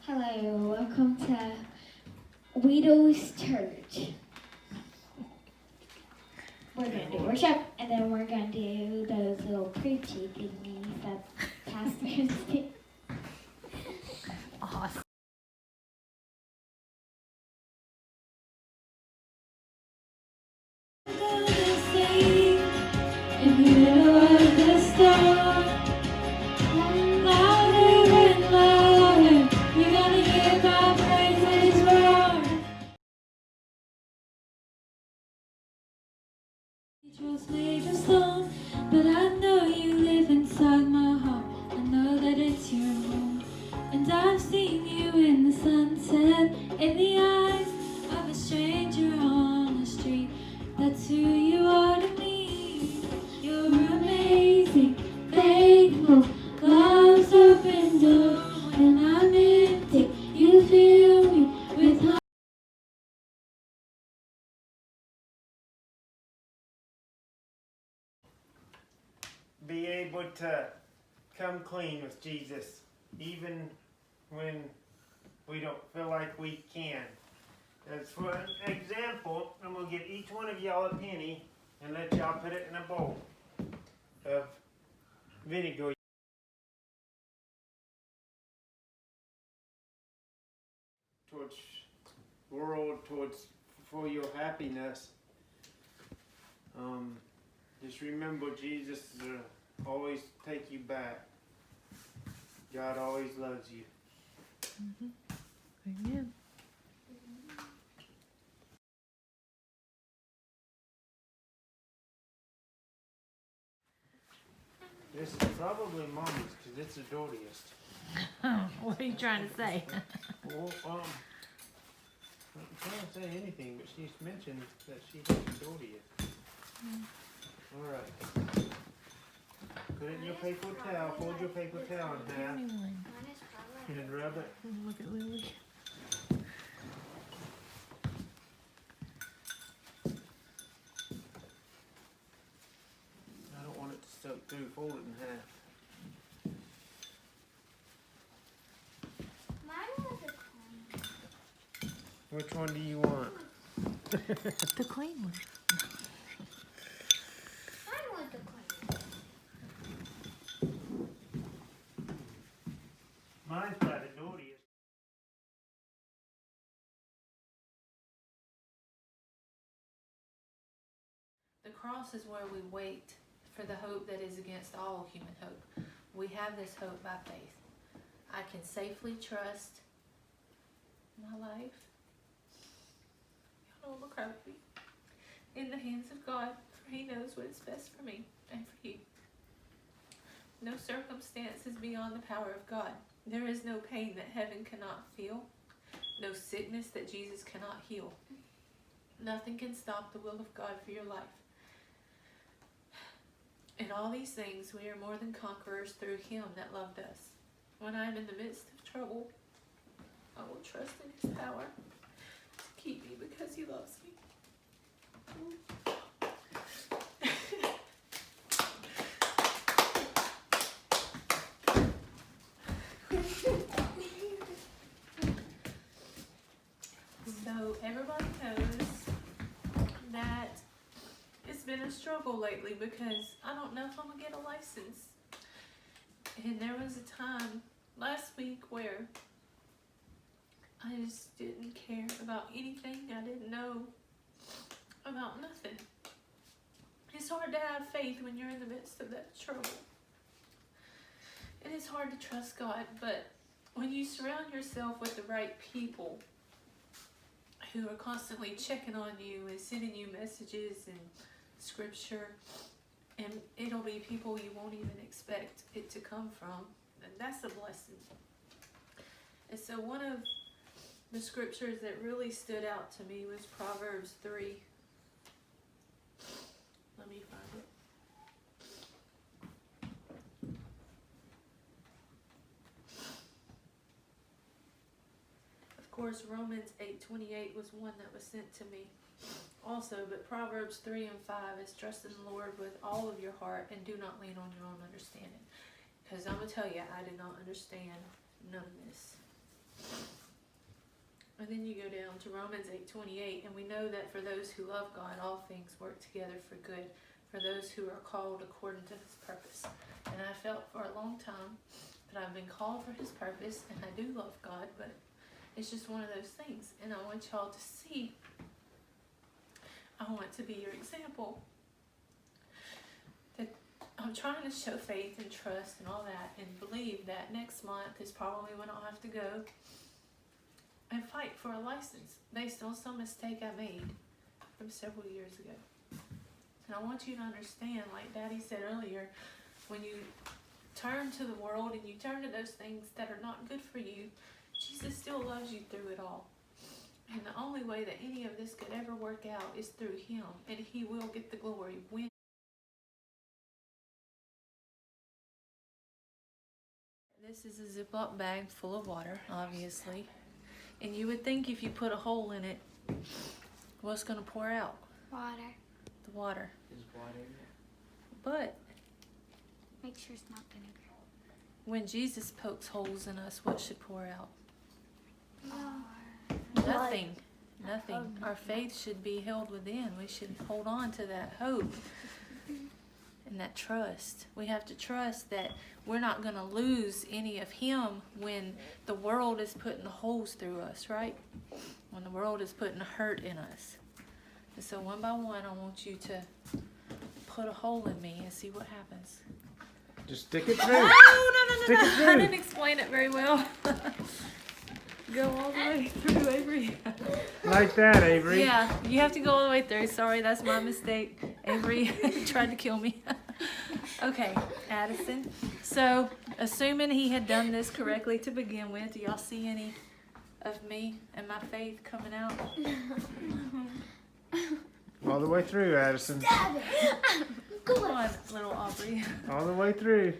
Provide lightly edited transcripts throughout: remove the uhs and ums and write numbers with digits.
Hello, welcome to Widow's Church. We're going to do worship, and then we're going to do those little preachy thingies that pastors do. Awesome. In the middle of the storm, louder and louder, you're gonna hear my praises roar. Trust made of stone, but I know you live inside my heart. I know that it's your home, and I've seen you in the sunset, in the eyes of a stranger on the street. That's who you are to me. You're amazing, faithful, love's open door. When I'm empty, you fill me with hope. Be able to come clean with Jesus, even when we don't feel like we can. As for an example, I'm going to give each one of y'all a penny and let y'all put it in a bowl of vinegar. Towards world, for your happiness. Just remember, Jesus always take you back. God always loves you. Amen. This is probably Mommy's because it's the dirtiest. What are you trying to say? Well, I'm trying to say anything, but she's mentioned that she has the dirtiest. Alright. Put it in your paper towel. Fold your paper towel in half and rub it. Look at Lily. I don't want it to soak through. Fold it in half. Mine was a clean. Which one do you want? The clean one. Mine was the clean. Mine's by the dirtiest. The cross is where we wait for the hope that is against all human hope. We have this hope by faith. I can safely trust my life. Y'all don't look at me. In the hands of God, for He knows what is best for me and for you. No circumstance is beyond the power of God. There is no pain that heaven cannot feel, no sickness that Jesus cannot heal. Nothing can stop the will of God for your life. In all these things, we are more than conquerors through Him that loved us. When I am in the midst of trouble, I will trust in His power to keep me because He loves me. So everybody knows that it's been a struggle lately because I don't know if I'm gonna get a license. And there was a time last week where I just didn't care about anything. I didn't know about nothing. It's hard to have faith when you're in the midst of that trouble. And it's hard to trust God, but when you surround yourself with the right people who are constantly checking on you and sending you messages and scripture, and it'll be people you won't even expect it to come from, and that's a blessing. And so one of the scriptures that really stood out to me was Proverbs 3. Let me find it. Of course, Romans 8:28 was one that was sent to me also, but Proverbs 3 and 5 is trust in the Lord with all of your heart and do not lean on your own understanding. Because I'm going to tell you, I did not understand none of this. And then you go down to Romans 8:28, and we know that for those who love God, all things work together for good, for those who are called according to his purpose. And I felt for a long time that I've been called for his purpose, and I do love God, but it's just one of those things. And I want y'all to see, I want to be your example. That I'm trying to show faith and trust and all that, and believe that next month is probably when I'll have to go and fight for a license based on some mistake I made from several years ago. And I want you to understand, like Daddy said earlier, when you turn to the world and you turn to those things that are not good for you, Jesus still loves you through it all. And the only way that any of this could ever work out is through him, and he will get the glory when. This is a Ziploc bag full of water, obviously. And you would think if you put a hole in it, what's going to pour out? Water. The water. Is water in it? But Make sure it's not vinegar. when Jesus pokes holes in us, what should pour out? No. Nothing. Nothing. Our faith should be held within. We should hold on to that hope and that trust. We have to trust that we're not going to lose any of him when the world is putting holes through us, right? When the world is putting hurt in us. And so one by one, I want you to put a hole in me and see what happens. Just stick it through. No. Stick it I through. didn't explain it very well. Go all the way through, Avery. Like that, Avery. Yeah, you have to go all the way through. Sorry, that's my mistake. Avery tried to kill me. Okay, Addison. So, assuming he had done this correctly to begin with, do y'all see any of me and my faith coming out? All the way through, Addison. Come on, little Aubrey. All the way through.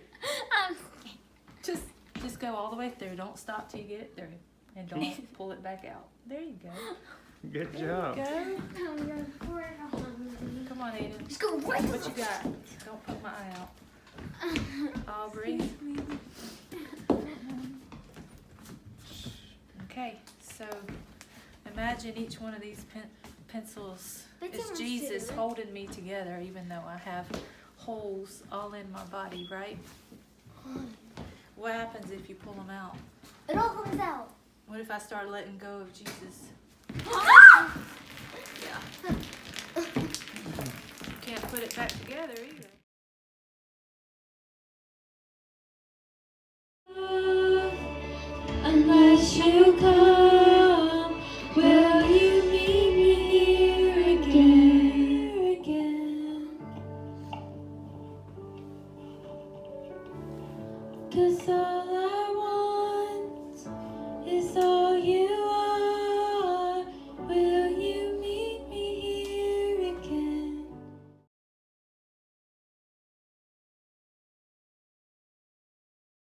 Just go all the way through. Don't stop till you get it through. And don't pull it back out. There you go. Good There job. you go. Come on, Aiden. Just go right. What you got? Don't poke my eye out. Aubrey. Okay, so imagine each one of these pencils is Jesus holding me together, even though I have holes all in my body, right? What happens if you pull them out? It all comes out. What if I start letting go of Jesus? Yeah. Can't put it back together either. Unless you come.